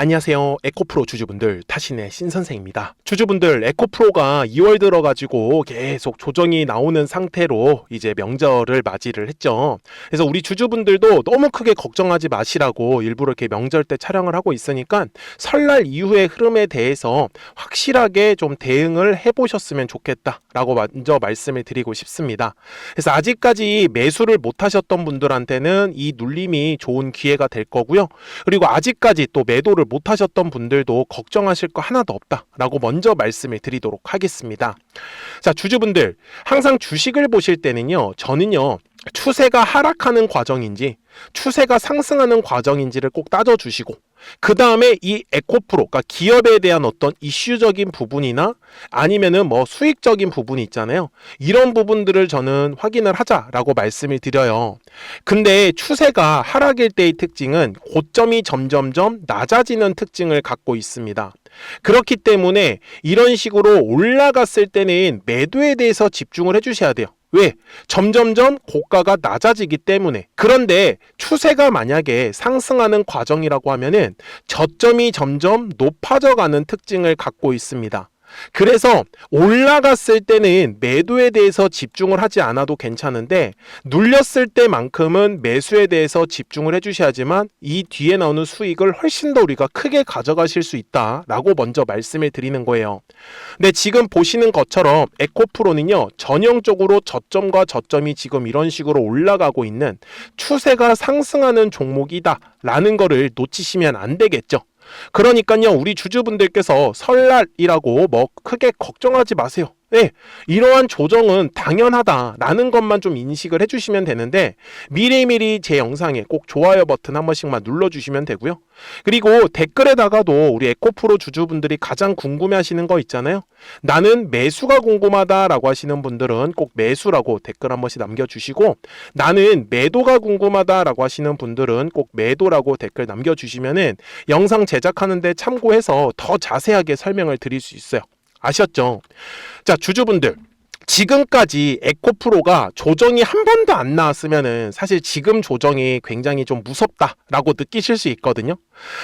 안녕하세요. 에코프로 주주분들, 타신의 신선생입니다. 주주분들, 에코프로가 2월 들어가지고 계속 조정이 나오는 상태로 이제 명절을 맞이를 했죠. 그래서 우리 주주분들도 너무 크게 걱정하지 마시라고 일부러 이렇게 명절 때 촬영을 하고 있으니까 설날 이후의 흐름에 대해서 확실하게 좀 대응을 해보셨으면 좋겠다라고 먼저 말씀을 드리고 싶습니다. 그래서 아직까지 매수를 못 하셨던 분들한테는 이 눌림이 좋은 기회가 될 거고요. 그리고 아직까지 또 매도를 못 하셨던 분들도 걱정하실 거 하나도 없다라고 먼저 말씀을 드리도록 하겠습니다. 자, 주주분들, 항상 주식을 보실 때는요, 저는요, 추세가 하락하는 과정인지 추세가 상승하는 과정인지를 꼭 따져주시고, 그 다음에 이 에코프로, 그러니까 기업에 대한 어떤 이슈적인 부분이나 아니면은 뭐 수익적인 부분이 있잖아요. 이런 부분들을 저는 확인을 하자라고 말씀을 드려요. 근데 추세가 하락일 때의 특징은 고점이 점점점 낮아지는 특징을 갖고 있습니다. 그렇기 때문에 이런 식으로 올라갔을 때는 매도에 대해서 집중을 해주셔야 돼요. 왜? 점점점 고가가 낮아지기 때문에. 그런데 추세가 만약에 상승하는 과정이라고 하면은 저점이 점점 높아져 가는 특징을 갖고 있습니다. 그래서 올라갔을 때는 매도에 대해서 집중을 하지 않아도 괜찮은데 눌렸을 때만큼은 매수에 대해서 집중을 해주셔야지만 이 뒤에 나오는 수익을 훨씬 더 우리가 크게 가져가실 수 있다라고 먼저 말씀을 드리는 거예요. 근데 지금 보시는 것처럼 에코프로는요, 전형적으로 저점과 저점이 지금 이런 식으로 올라가고 있는 추세가 상승하는 종목이다 라는 거를 놓치시면 안 되겠죠. 그러니까요, 우리 주주분들께서 설날이라고 뭐 크게 걱정하지 마세요. 네, 이러한 조정은 당연하다라는 것만 좀 인식을 해주시면 되는데 미리미리 제 영상에 꼭 좋아요 버튼 한 번씩만 눌러주시면 되고요. 그리고 댓글에다가도 우리 에코프로 주주분들이 가장 궁금해하시는 거 있잖아요. 나는 매수가 궁금하다라고 하시는 분들은 꼭 매수라고 댓글 한 번씩 남겨주시고, 나는 매도가 궁금하다라고 하시는 분들은 꼭 매도라고 댓글 남겨주시면은 영상 제작하는데 참고해서 더 자세하게 설명을 드릴 수 있어요. 아셨죠? 자, 주주분들, 지금까지 에코프로가 조정이 한 번도 안 나왔으면은 사실 지금 조정이 굉장히 좀 무섭다라고 느끼실 수 있거든요.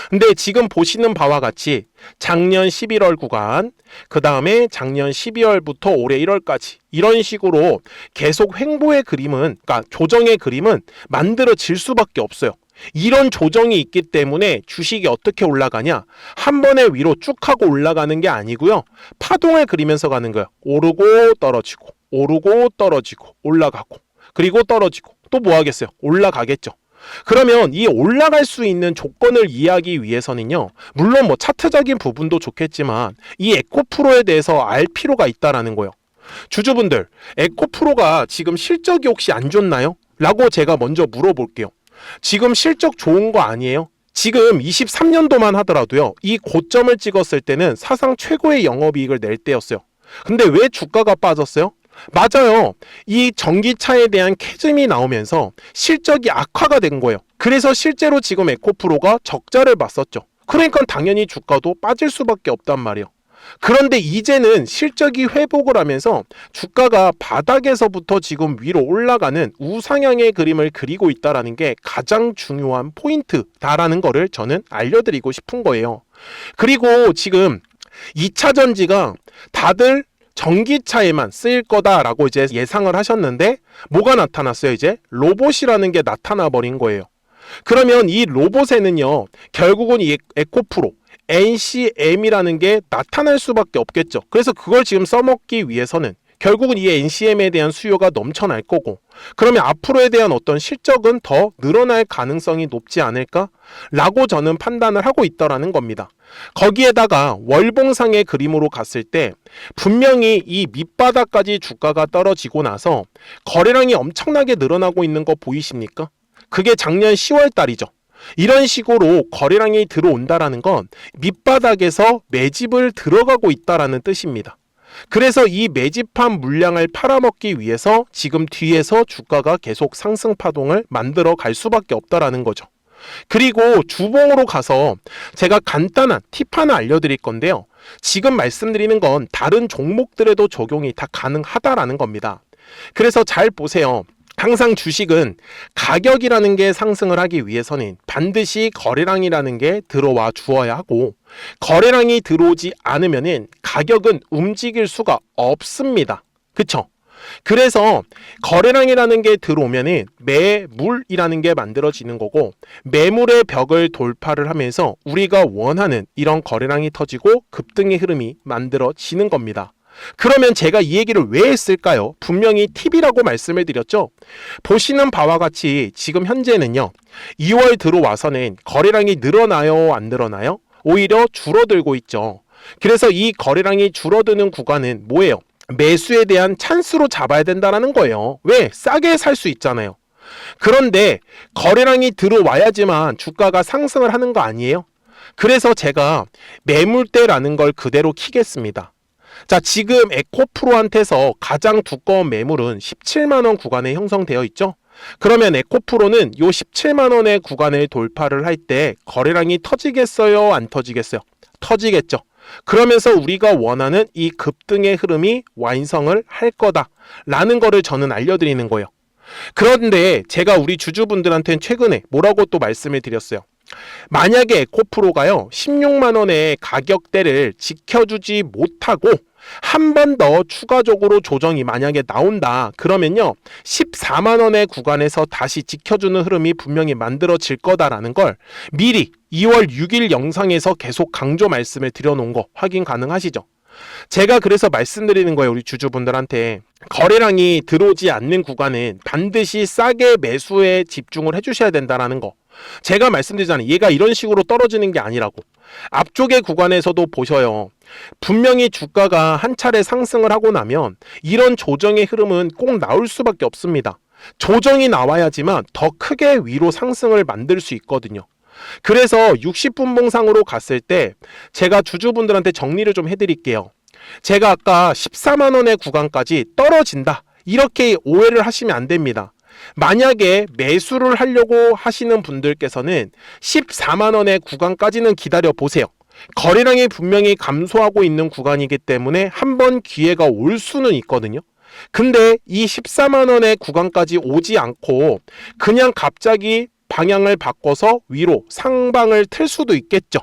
근데 지금 보시는 바와 같이 작년 11월 구간, 그 다음에 작년 12월부터 올해 1월까지 이런 식으로 계속 횡보의 그림은, 그러니까 조정의 그림은 만들어질 수밖에 없어요. 이런 조정이 있기 때문에 주식이 어떻게 올라가냐, 한 번에 위로 쭉 하고 올라가는 게 아니고요, 파동을 그리면서 가는 거예요. 오르고 떨어지고 오르고 떨어지고 올라가고 그리고 떨어지고 또 뭐 하겠어요? 올라가겠죠. 그러면 이 올라갈 수 있는 조건을 이해하기 위해서는요, 물론 뭐 차트적인 부분도 좋겠지만 이 에코프로에 대해서 알 필요가 있다라는 거예요. 주주분들, 에코프로가 지금 실적이 혹시 안 좋나요? 라고 제가 먼저 물어볼게요. 지금 실적 좋은 거 아니에요? 지금 23년도만 하더라도요, 이 고점을 찍었을 때는 사상 최고의 영업이익을 낼 때였어요. 근데 왜 주가가 빠졌어요? 맞아요. 이 전기차에 대한 캐즘이 나오면서 실적이 악화가 된 거예요. 그래서 실제로 지금 에코프로가 적자를 봤었죠. 그러니까 당연히 주가도 빠질 수밖에 없단 말이에요. 그런데 이제는 실적이 회복을 하면서 주가가 바닥에서부터 지금 위로 올라가는 우상향의 그림을 그리고 있다는 게 가장 중요한 포인트다라는 거를 저는 알려드리고 싶은 거예요. 그리고 지금 2차 전지가 다들 전기차에만 쓰일 거다라고 이제 예상을 하셨는데 뭐가 나타났어요? 이제 로봇이라는 게 나타나 버린 거예요. 그러면 이 로봇에는요, 결국은 이 에코프로 NCM이라는 게 나타날 수밖에 없겠죠. 그래서 그걸 지금 써먹기 위해서는 결국은 이 NCM에 대한 수요가 넘쳐날 거고, 그러면 앞으로에 대한 어떤 실적은 더 늘어날 가능성이 높지 않을까? 라고 저는 판단을 하고 있다라는 겁니다. 거기에다가 월봉상의 그림으로 갔을 때 분명히 이 밑바닥까지 주가가 떨어지고 나서 거래량이 엄청나게 늘어나고 있는 거 보이십니까? 그게 작년 10월 달이죠. 이런 식으로 거래량이 들어온다라는 건 밑바닥에서 매집을 들어가고 있다라는 뜻입니다. 그래서 이 매집한 물량을 팔아먹기 위해서 지금 뒤에서 주가가 계속 상승 파동을 만들어 갈 수밖에 없다라는 거죠. 그리고 주봉으로 가서 제가 간단한 팁 하나 알려드릴 건데요. 지금 말씀드리는 건 다른 종목들에도 적용이 다 가능하다라는 겁니다. 그래서 잘 보세요. 항상 주식은 가격이라는 게 상승을 하기 위해서는 반드시 거래량이라는 게 들어와 주어야 하고, 거래량이 들어오지 않으면은 가격은 움직일 수가 없습니다. 그쵸? 그래서 거래량이라는 게 들어오면은 매물이라는 게 만들어지는 거고, 매물의 벽을 돌파를 하면서 우리가 원하는 이런 거래량이 터지고 급등의 흐름이 만들어지는 겁니다. 그러면 제가 이 얘기를 왜 했을까요? 분명히 팁이라고 말씀을 드렸죠. 보시는 바와 같이 지금 현재는요, 2월 들어와서는 거래량이 늘어나요, 안 늘어나요? 오히려 줄어들고 있죠. 그래서 이 거래량이 줄어드는 구간은 뭐예요? 매수에 대한 찬스로 잡아야 된다는 거예요. 왜? 싸게 살 수 있잖아요. 그런데 거래량이 들어와야지만 주가가 상승을 하는 거 아니에요? 그래서 제가 매물대라는 걸 그대로 키겠습니다. 자, 지금 에코프로한테서 가장 두꺼운 매물은 17만원 구간에 형성되어 있죠. 그러면 에코프로는 이 17만원의 구간을 돌파를 할 때 거래량이 터지겠어요, 안 터지겠어요? 터지겠죠. 그러면서 우리가 원하는 이 급등의 흐름이 완성을 할 거다라는 거를 저는 알려드리는 거예요. 그런데 제가 우리 주주분들한테는 최근에 뭐라고 또 말씀을 드렸어요. 만약에 에코프로가요 16만원의 가격대를 지켜주지 못하고 한 번 더 추가적으로 조정이 만약에 나온다 그러면요 14만원의 구간에서 다시 지켜주는 흐름이 분명히 만들어질 거다라는 걸 미리 2월 6일 영상에서 계속 강조 말씀을 드려놓은 거 확인 가능하시죠? 제가 그래서 말씀드리는 거예요. 우리 주주분들한테 거래량이 들어오지 않는 구간은 반드시 싸게 매수에 집중을 해주셔야 된다는 거. 제가 말씀드리잖아요. 얘가 이런 식으로 떨어지는 게 아니라고. 앞쪽의 구간에서도 보셔요. 분명히 주가가 한 차례 상승을 하고 나면 이런 조정의 흐름은 꼭 나올 수밖에 없습니다. 조정이 나와야지만 더 크게 위로 상승을 만들 수 있거든요. 그래서 60분봉상으로 갔을 때 제가 주주분들한테 정리를 좀 해드릴게요. 제가 아까 14만원의 구간까지 떨어진다 이렇게 오해를 하시면 안 됩니다. 만약에 매수를 하려고 하시는 분들께서는 14만원의 구간까지는 기다려 보세요. 거래량이 분명히 감소하고 있는 구간이기 때문에 한번 기회가 올 수는 있거든요. 근데 이 14만원의 구간까지 오지 않고 그냥 갑자기 방향을 바꿔서 위로 상방을 틀 수도 있겠죠.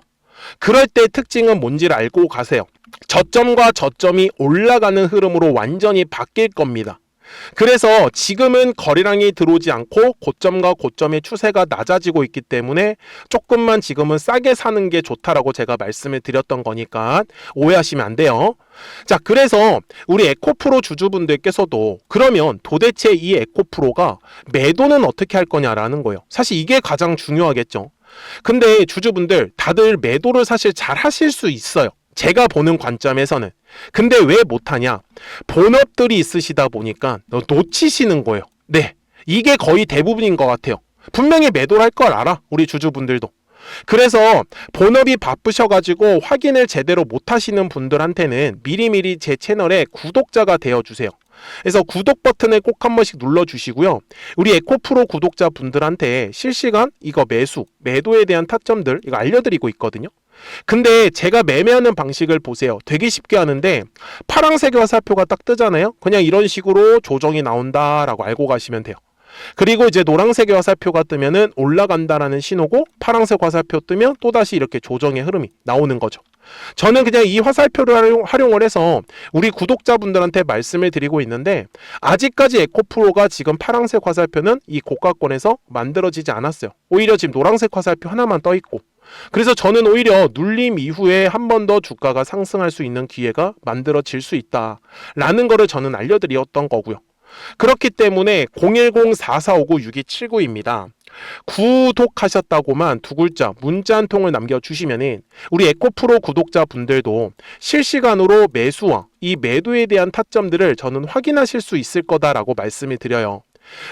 그럴 때 특징은 뭔지를 알고 가세요. 저점과 저점이 올라가는 흐름으로 완전히 바뀔 겁니다. 그래서 지금은 거래량이 들어오지 않고 고점과 고점의 추세가 낮아지고 있기 때문에 조금만 지금은 싸게 사는 게 좋다라고 제가 말씀을 드렸던 거니까 오해하시면 안 돼요. 자, 그래서 우리 에코프로 주주분들께서도 그러면 도대체 이 에코프로가 매도는 어떻게 할 거냐라는 거예요. 사실 이게 가장 중요하겠죠. 근데 주주분들 다들 매도를 사실 잘 하실 수 있어요. 제가 보는 관점에서는. 근데 왜 못하냐? 본업들이 있으시다 보니까 놓치시는 거예요. 네, 이게 거의 대부분인 것 같아요. 분명히 매도를 할 걸 알아, 우리 주주분들도. 그래서 본업이 바쁘셔가지고 확인을 제대로 못하시는 분들한테는 미리미리 제 채널에 구독자가 되어주세요. 그래서 구독 버튼을 꼭 한 번씩 눌러주시고요. 우리 에코프로 구독자분들한테 실시간 이거 매도에 대한 타점들 이거 알려드리고 있거든요. 근데 제가 매매하는 방식을 보세요. 되게 쉽게 하는데 파란색 화살표가 딱 뜨잖아요. 그냥 이런 식으로 조정이 나온다라고 알고 가시면 돼요. 그리고 이제 노란색 화살표가 뜨면은 올라간다라는 신호고, 파란색 화살표 뜨면 또다시 이렇게 조정의 흐름이 나오는 거죠. 저는 그냥 이 화살표를 활용을 해서 우리 구독자분들한테 말씀을 드리고 있는데, 아직까지 에코프로가 지금 파란색 화살표는 이 고가권에서 만들어지지 않았어요. 오히려 지금 노란색 화살표 하나만 떠 있고, 그래서 저는 오히려 눌림 이후에 한 번 더 주가가 상승할 수 있는 기회가 만들어질 수 있다라는 거를 저는 알려드렸던 거고요. 그렇기 때문에 010-4459-6279입니다. 구독하셨다고만 두 글자 문자 한 통을 남겨주시면 우리 에코프로 구독자분들도 실시간으로 매수와 이 매도에 대한 타점들을 저는 확인하실 수 있을 거다라고 말씀을 드려요.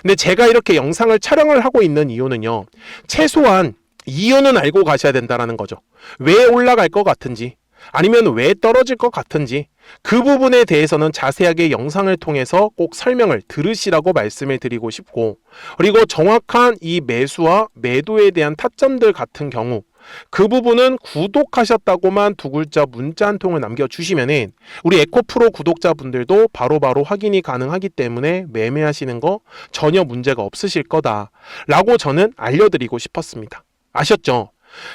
근데 제가 이렇게 영상을 촬영을 하고 있는 이유는요, 최소한 이유는 알고 가셔야 된다는 거죠. 왜 올라갈 것 같은지, 아니면 왜 떨어질 것 같은지, 그 부분에 대해서는 자세하게 영상을 통해서 꼭 설명을 들으시라고 말씀을 드리고 싶고, 그리고 정확한 이 매수와 매도에 대한 타점들 같은 경우 그 부분은 구독하셨다고만 두 글자 문자 한 통을 남겨주시면은 우리 에코프로 구독자분들도 바로바로 확인이 가능하기 때문에 매매하시는 거 전혀 문제가 없으실 거다라고 저는 알려드리고 싶었습니다. 아셨죠?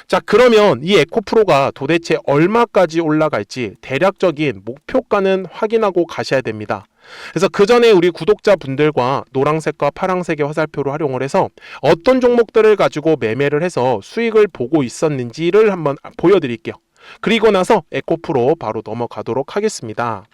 자, 그러면 이 에코프로가 도대체 얼마까지 올라갈지 대략적인 목표가는 확인하고 가셔야 됩니다. 그래서 그 전에 우리 구독자분들과 노란색과 파란색의 화살표를 활용을 해서 어떤 종목들을 가지고 매매를 해서 수익을 보고 있었는지를 한번 보여드릴게요. 그리고 나서 에코프로 바로 넘어가도록 하겠습니다.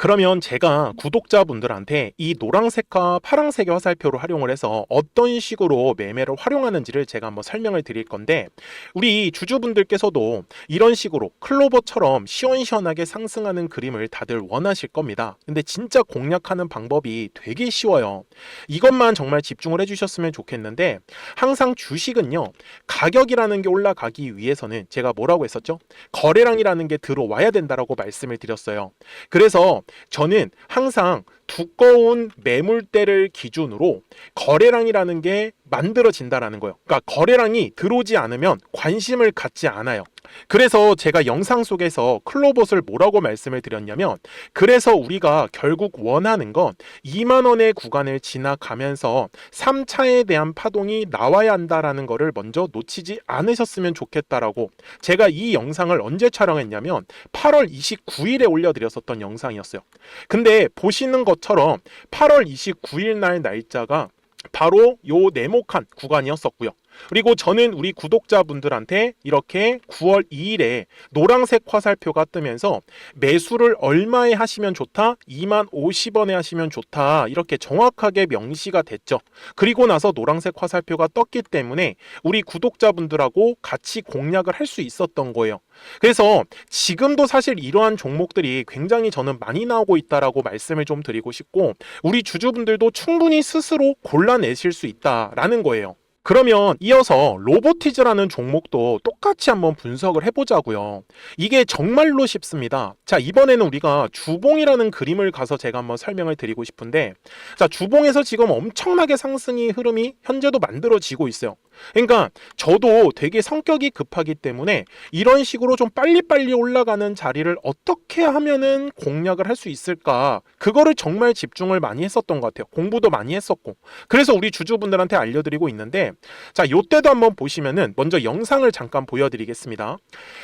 그러면 제가 구독자분들한테 이 노란색과 파란색의 화살표를 활용을 해서 어떤 식으로 매매를 활용하는지를 제가 한번 설명을 드릴 건데, 우리 주주분들께서도 이런 식으로 클로버처럼 시원시원하게 상승하는 그림을 다들 원하실 겁니다. 근데 진짜 공략하는 방법이 되게 쉬워요. 이것만 정말 집중을 해주셨으면 좋겠는데, 항상 주식은요, 가격이라는 게 올라가기 위해서는 제가 뭐라고 했었죠? 거래량이라는 게 들어와야 된다라고 말씀을 드렸어요. 그래서 저는 항상 두꺼운 매물대를 기준으로 거래량이라는 게 만들어진다라는 거예요. 그러니까 거래량이 들어오지 않으면 관심을 갖지 않아요. 그래서 제가 영상 속에서 클로봇을 뭐라고 말씀을 드렸냐면, 그래서 우리가 결국 원하는 건 2만 원의 구간을 지나가면서 3차에 대한 파동이 나와야 한다라는 거를 먼저 놓치지 않으셨으면 좋겠다라고 제가 이 영상을 언제 촬영했냐면 8월 29일에 올려드렸었던 영상이었어요. 근데 보시는 것처럼 8월 29일 날 날짜가 바로 요 네모칸 구간이었었고요. 그리고 저는 우리 구독자분들한테 이렇게 9월 2일에 노란색 화살표가 뜨면서 매수를 얼마에 하시면 좋다? 2만 50원에 하시면 좋다. 이렇게 정확하게 명시가 됐죠. 그리고 나서 노란색 화살표가 떴기 때문에 우리 구독자분들하고 같이 공략을 할 수 있었던 거예요. 그래서 지금도 사실 이러한 종목들이 굉장히 저는 많이 나오고 있다라고 말씀을 좀 드리고 싶고, 우리 주주분들도 충분히 스스로 골라내실 수 있다라는 거예요. 그러면 이어서 로보티즈라는 종목도 똑같이 한번 분석을 해보자고요. 이게 정말로 쉽습니다. 자, 이번에는 우리가 주봉이라는 그림을 가서 제가 한번 설명을 드리고 싶은데, 자, 주봉에서 지금 엄청나게 상승이 흐름이 현재도 만들어지고 있어요. 그러니까 저도 되게 성격이 급하기 때문에 이런 식으로 좀 빨리빨리 올라가는 자리를 어떻게 하면은 공략을 할 수 있을까, 그거를 정말 집중을 많이 했었던 것 같아요. 공부도 많이 했었고. 그래서 우리 주주분들한테 알려드리고 있는데, 자, 요때도 한번 보시면은 먼저 영상을 잠깐 보여드리겠습니다.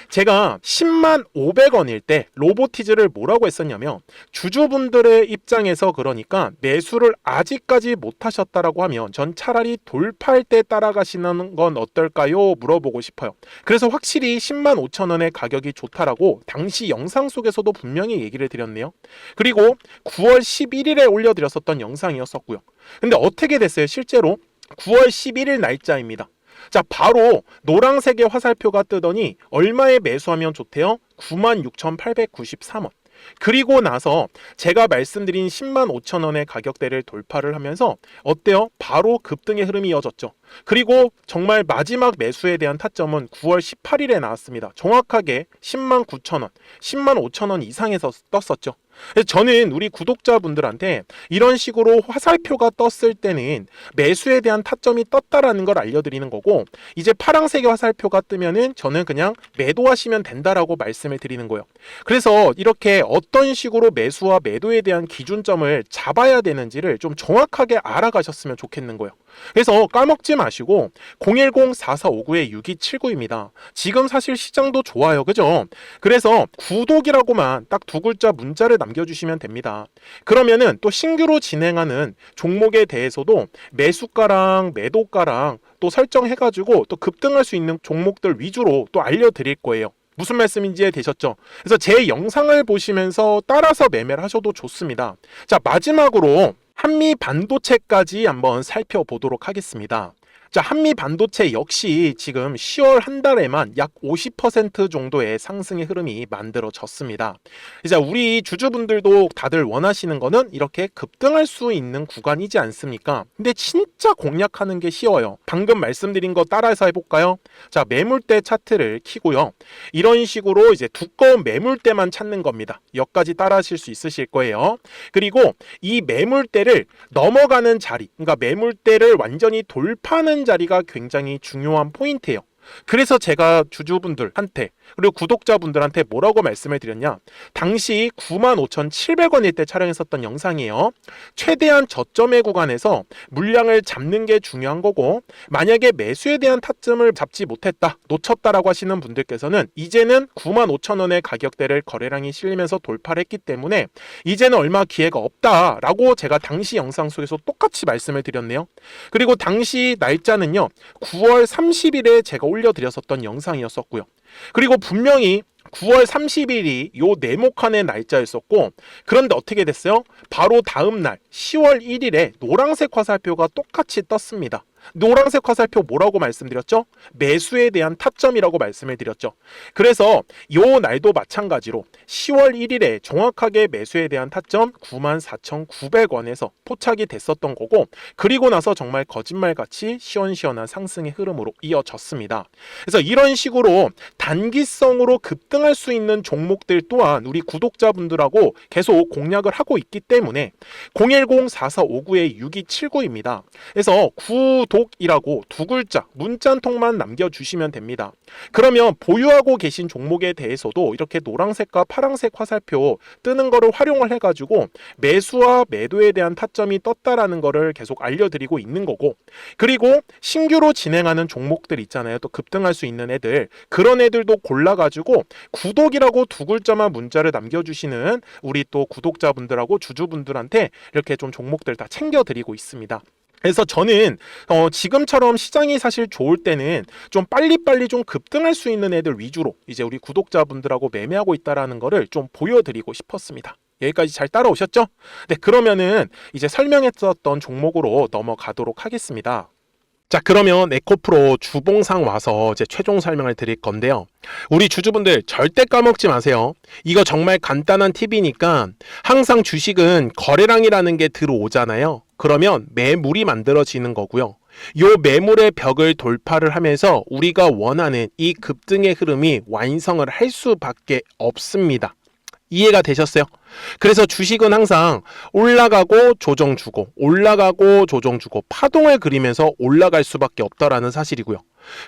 제가 10만 500원일 때 로보티즈를 뭐라고 했었냐면, 주주분들의 입장에서 그러니까 매수를 아직까지 못 하셨다라고 하면 전 차라리 돌파할 때 따라가시는 건 어떨까요? 물어보고 싶어요. 그래서 확실히 10만 5천 원의 가격이 좋다라고 당시 영상 속에서도 분명히 얘기를 드렸네요. 그리고 9월 11일에 올려드렸었던 영상이었었고요. 근데 어떻게 됐어요? 실제로 9월 11일 날짜입니다. 자, 바로 노란색의 화살표가 뜨더니 얼마에 매수하면 좋대요? 96,893원. 그리고 나서 제가 말씀드린 10만 5천 원의 가격대를 돌파를 하면서 어때요? 바로 급등의 흐름이 이어졌죠. 그리고 정말 마지막 매수에 대한 타점은 9월 18일에 나왔습니다. 정확하게 10만 9천 원, 10만 5천 원 이상에서 떴었죠. 저는 우리 구독자분들한테 이런 식으로 화살표가 떴을 때는 매수에 대한 타점이 떴다라는 걸 알려드리는 거고, 이제 파란색의 화살표가 뜨면은 저는 그냥 매도하시면 된다라고 말씀을 드리는 거예요. 그래서 이렇게 어떤 식으로 매수와 매도에 대한 기준점을 잡아야 되는지를 좀 정확하게 알아가셨으면 좋겠는 거예요. 그래서 까먹지 마시고 010-4459-6279입니다. 지금 사실 시장도 좋아요. 그죠? 그래서 구독이라고만 딱 두 글자 문자를 남겨주시면 됩니다. 그러면은 또 신규로 진행하는 종목에 대해서도 매수가랑 매도가랑 또 설정해가지고 또 급등할 수 있는 종목들 위주로 또 알려드릴 거예요. 무슨 말씀인지 되셨죠? 그래서 제 영상을 보시면서 따라서 매매를 하셔도 좋습니다. 자, 마지막으로 한미 반도체까지 한번 살펴보도록 하겠습니다. 자, 한미 반도체 역시 지금 10월 한 달에만 약 50% 정도의 상승의 흐름이 만들어졌습니다. 이제 우리 주주분들도 다들 원하시는 거는 이렇게 급등할 수 있는 구간이지 않습니까? 근데 진짜 공략하는 게 쉬워요. 방금 말씀드린 거 따라해서 해볼까요? 자, 매물대 차트를 키고요. 이런 식으로 이제 두꺼운 매물대만 찾는 겁니다. 여기까지 따라하실 수 있으실 거예요. 그리고 이 매물대를 넘어가는 자리, 그러니까 매물대를 완전히 돌파하는 자리가 굉장히 중요한 포인트예요. 그래서 제가 주주분들한테 그리고 구독자분들한테 뭐라고 말씀을 드렸냐, 당시 95,700원일 때 촬영했었던 영상이에요. 최대한 저점의 구간에서 물량을 잡는 게 중요한 거고, 만약에 매수에 대한 타점을 잡지 못했다, 놓쳤다라고 하시는 분들께서는 이제는 95,000원의 가격대를 거래량이 실리면서 돌파를 했기 때문에 이제는 얼마 기회가 없다라고 제가 당시 영상 속에서 똑같이 말씀을 드렸네요. 그리고 당시 날짜는요, 9월 30일에 제가 올려드렸었던 영상이었었고요. 그리고 분명히 9월 30일이 요 네모칸의 날짜였었고, 그런데 어떻게 됐어요? 바로 다음 날 10월 1일에 노란색 화살표가 똑같이 떴습니다. 노란색 화살표 뭐라고 말씀드렸죠? 매수에 대한 타점이라고 말씀을 드렸죠. 그래서 요 날도 마찬가지로 10월 1일에 정확하게 매수에 대한 타점 94,900원에서 포착이 됐었던 거고, 그리고 나서 정말 거짓말같이 시원시원한 상승의 흐름으로 이어졌습니다. 그래서 이런 식으로 단기성으로 급등할 수 있는 종목들 또한 우리 구독자분들하고 계속 공략을 하고 있기 때문에 010-4459-6279입니다. 그래서 구독이라고 두 글자 문자 한 통만 남겨주시면 됩니다. 그러면 보유하고 계신 종목에 대해서도 이렇게 노란색과 파란색 화살표 뜨는 거를 활용을 해가지고 매수와 매도에 대한 타점이 떴다라는 거를 계속 알려드리고 있는 거고, 그리고 신규로 진행하는 종목들 있잖아요. 또 급등할 수 있는 애들, 그런 애들도 골라가지고 구독이라고 두 글자만 문자를 남겨주시는 우리 또 구독자분들하고 주주분들한테 이렇게 좀 종목들 다 챙겨드리고 있습니다. 그래서 저는 지금처럼 시장이 사실 좋을 때는 좀 빨리빨리 좀 급등할 수 있는 애들 위주로 이제 우리 구독자분들하고 매매하고 있다라는 거를 좀 보여드리고 싶었습니다. 여기까지 잘 따라오셨죠? 네, 그러면은 이제 설명했었던 종목으로 넘어가도록 하겠습니다. 자, 그러면 에코프로 주봉상 와서 이제 최종 설명을 드릴 건데요. 우리 주주분들 절대 까먹지 마세요. 이거 정말 간단한 팁이니까 항상 주식은 거래량이라는 게 들어오잖아요. 그러면 매물이 만들어지는 거고요. 요 매물의 벽을 돌파를 하면서 우리가 원하는 이 급등의 흐름이 완성을 할 수밖에 없습니다. 이해가 되셨어요? 그래서 주식은 항상 올라가고 조정 주고 올라가고 조정 주고 파동을 그리면서 올라갈 수밖에 없다라는 사실이고요.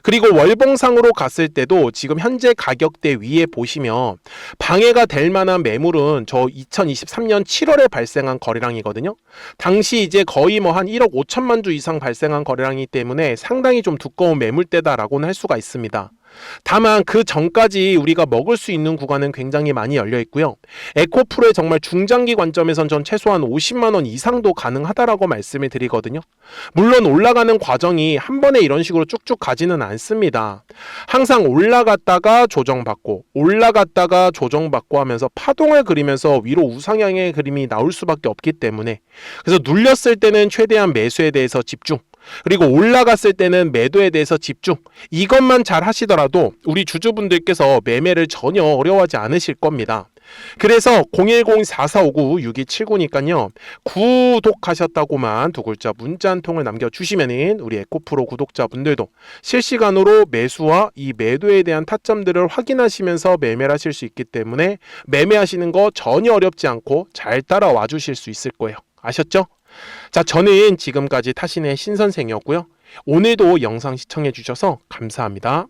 그리고 월봉상으로 갔을 때도 지금 현재 가격대 위에 보시면 방해가 될 만한 매물은 저 2023년 7월에 발생한 거래량이거든요. 당시 이제 거의 뭐 한 1억 5천만 주 이상 발생한 거래량이기 때문에 상당히 좀 두꺼운 매물대다라고는 할 수가 있습니다. 다만 그 전까지 우리가 먹을 수 있는 구간은 굉장히 많이 열려 있고요. 에코프로의 정말 중장기 관점에선 전 최소한 50만 원 이상도 가능하다라고 말씀을 드리거든요. 물론 올라가는 과정이 한 번에 이런 식으로 쭉쭉 가지는 않습니다. 항상 올라갔다가 조정받고 올라갔다가 조정받고 하면서 파동을 그리면서 위로 우상향의 그림이 나올 수밖에 없기 때문에, 그래서 눌렸을 때는 최대한 매수에 대해서 집중, 그리고 올라갔을 때는 매도에 대해서 집중, 이것만 잘 하시더라도 우리 주주분들께서 매매를 전혀 어려워하지 않으실 겁니다. 그래서 010-4459-6279니까요 구독하셨다고만 두 글자 문자 한 통을 남겨주시면은 우리 에코프로 구독자분들도 실시간으로 매수와 이 매도에 대한 타점들을 확인하시면서 매매를 하실 수 있기 때문에 매매하시는 거 전혀 어렵지 않고 잘 따라와 주실 수 있을 거예요. 아셨죠? 자, 저는 지금까지 타신의 신선생이었고요. 오늘도 영상 시청해 주셔서 감사합니다.